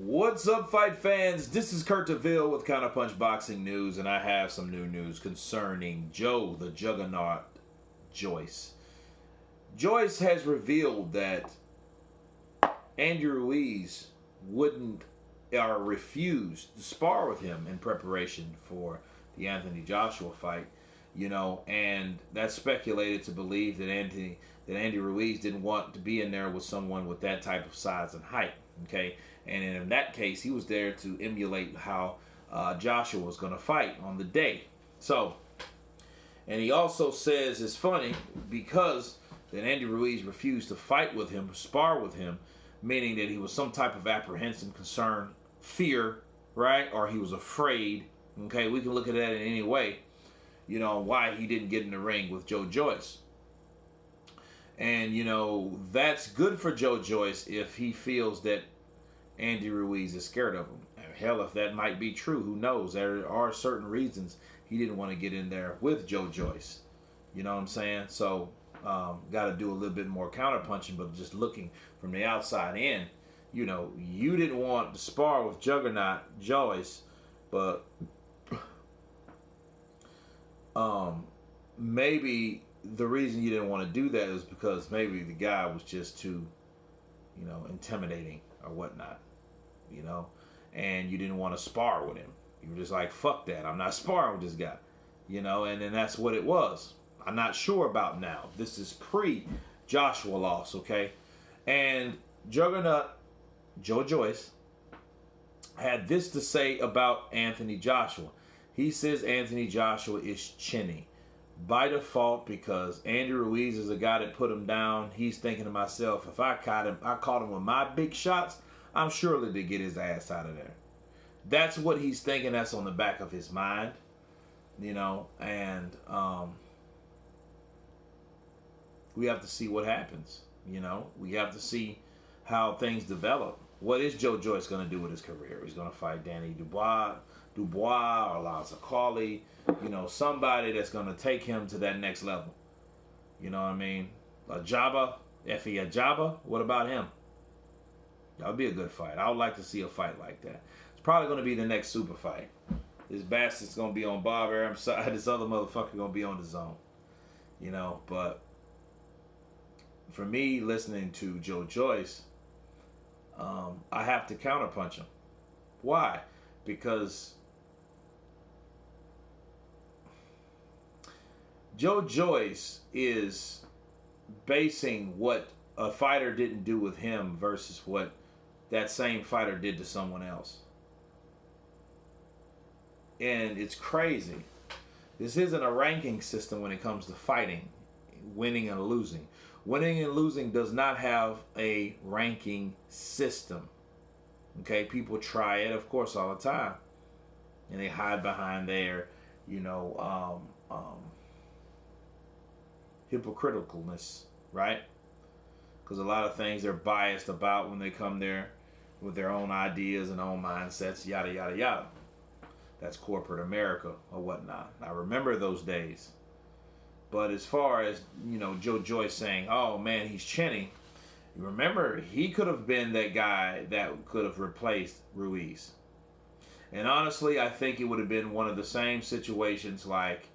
What's up, fight fans? This is Kurt DeVille with Counterpunch Boxing News, and I have some new news concerning Joe the Juggernaut Joyce. Joyce has revealed that Andy Ruiz wouldn't or refused to spar with him in preparation for the Anthony Joshua fight, and that's speculated to believe that Andy Ruiz didn't want to be in there with someone with that type of size and height. Okay, and in that case, he was there to emulate how Joshua was going to fight on the day. So, and he also says it's funny because that Andy Ruiz refused to fight with him, spar with him, meaning that he was some type of apprehension, concern, fear, right? Or he was afraid. Okay, we can look at that in any way, why he didn't get in the ring with Joe Joyce. And, that's good for Joe Joyce if he feels that Andy Ruiz is scared of him. Hell, if that might be true, who knows? There are certain reasons he didn't want to get in there with Joe Joyce. You know what I'm saying? So, got to do a little bit more counterpunching, but just looking from the outside in, you didn't want to spar with Juggernaut Joyce, but maybe the reason you didn't want to do that is because maybe the guy was just too, intimidating or whatnot, and you didn't want to spar with him. You were just like, fuck that, I'm not sparring with this guy, and then that's what it was. I'm not sure about now. This is pre-Joshua loss, okay? And Juggernaut Joe Joyce had this to say about Anthony Joshua. He says Anthony Joshua is chinny by default because Andy Ruiz is a guy that put him down. He's thinking to myself, if I caught him with my big shots, I'm surely to get his ass out of there. That's what he's thinking. That's on the back of his mind, and we have to see what happens. We have to see how things develop. What is Joe Joyce going to do with his career? He's going to fight Danny Dubois or Alonzo Carly, somebody that's going to take him to that next level. You know what I mean? Ajaba, Effie Ajaba, what about him? That would be a good fight. I would like to see a fight like that. It's probably going to be the next super fight. This bastard's going to be on Bob Arum's side. This other motherfucker going to be on the zone. But for me, listening to Joe Joyce, I have to counterpunch him. Why? Because Joe Joyce is basing what a fighter didn't do with him versus what that same fighter did to someone else. And it's crazy. This isn't a ranking system when it comes to fighting, winning and losing. Winning and losing does not have a ranking system. Okay, people try it, of course, all the time. And they hide behind their, hypocriticalness, right? Because a lot of things they're biased about when they come there with their own ideas and own mindsets, yada, yada, yada. That's corporate America or whatnot. I remember those days. But as far as, Joe Joyce saying, oh, man, he's chinny, you remember, he could have been that guy that could have replaced Ruiz. And honestly, I think it would have been one of the same situations like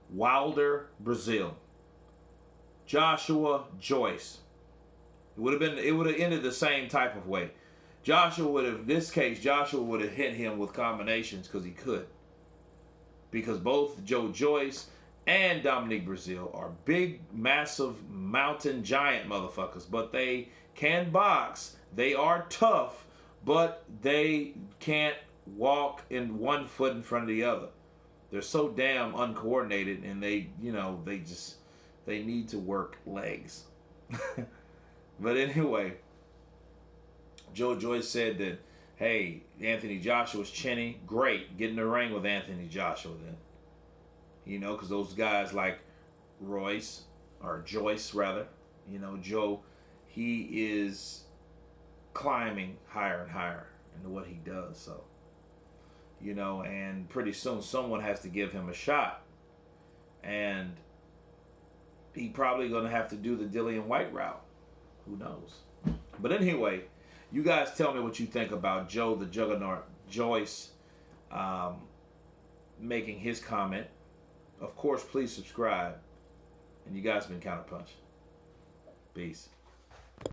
Wilder, Brazil. Joshua, Joyce. It would have ended the same type of way. Joshua would have hit him with combinations because he could. Because both Joe Joyce and Dominique Brazil are big, massive, mountain giant motherfuckers. But they can box. They are tough, but they can't walk in one foot in front of the other. They're so damn uncoordinated, and they need to work legs. But anyway, Joe Joyce said that, hey, Anthony Joshua's chinny. Great. Get in the ring with Anthony Joshua then. Because those guys like Joyce, Joe, he is climbing higher and higher into what he does. So, and pretty soon someone has to give him a shot. And he probably going to have to do the Dillian White route. Who knows? But anyway, You guys tell me what you think about Joe the Juggernaut Joyce making his comment. Of course, please subscribe. And you guys have been Counterpunch. Peace.